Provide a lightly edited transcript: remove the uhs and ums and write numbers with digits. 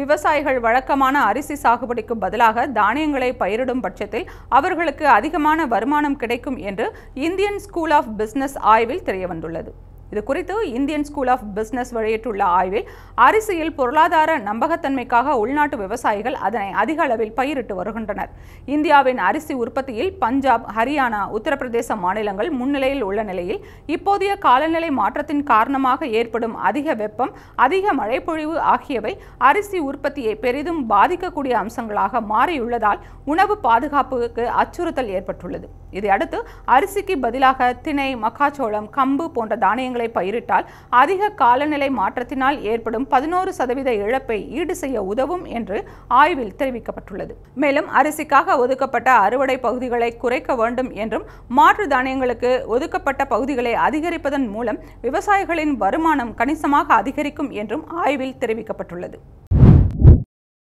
விவசாயிகள் வழக்கமான அரிசி சாகுபடிக்கு பதிலாக தானியங்களை பயிரிடும் பட்சத்தில் அவர்களுக்கு அதிகமான வருமானம் கிடைக்கும் என்று இந்தியன் ஸ்கூல் ஆஃப் பிசினஸ் ஆய்வில் தெரியவந்துள்ளது. இது குறித்து இந்தியன் ஸ்கூல் ஆஃப் பிசினஸ் வெளியிட்டுள்ள ஆய்வில் அரிசியில் பொருளாதார நம்பகத்தன்மைக்காக உள்நாட்டு விவசாயிகள் அதனை அதிக அளவில் பயிரிட்டு வருகின்றனர். இந்தியாவின் அரிசி உற்பத்தியில் பஞ்சாப், ஹரியானா, உத்தரப்பிரதேச மாநிலங்கள் முன்னிலையில் உள்ள நிலையில் இப்போதைய காலநிலை மாற்றத்தின் காரணமாக ஏற்படும் அதிக வெப்பம், அதிக மழைப்பொழிவு ஆகியவை அரிசி உற்பத்தியை பெரிதும் பாதிக்கக்கூடிய அம்சங்களாக மாறியுள்ளதால் உணவு பாதுகாப்புக்கு அச்சுறுத்தல் ஏற்பட்டுள்ளது. இதையடுத்து அரிசிக்கு பதிலாக திணை, மக்காச்சோளம், கம்பு போன்ற தானியங்கள் பயிரிட்டால் அதிக காலநிலை மாற்றத்தினால் ஏற்படும் 11% இழப்பை ஈடு செய்ய உதவும் என்று ஆய்வில் தெரிவிக்கப்பட்டுள்ளது. மேலும் அரிசிக்காக ஒதுக்கப்பட்ட அறுவடை பகுதிகளை குறைக்க வேண்டும் என்றும் மாற்று தானியங்களுக்கு ஒதுக்கப்பட்ட பகுதிகளை அதிகரிப்பதன் மூலம் விவசாயிகளின் வருமானம் கணிசமாக அதிகரிக்கும் என்றும் ஆய்வில் தெரிவிக்கப்பட்டுள்ளது.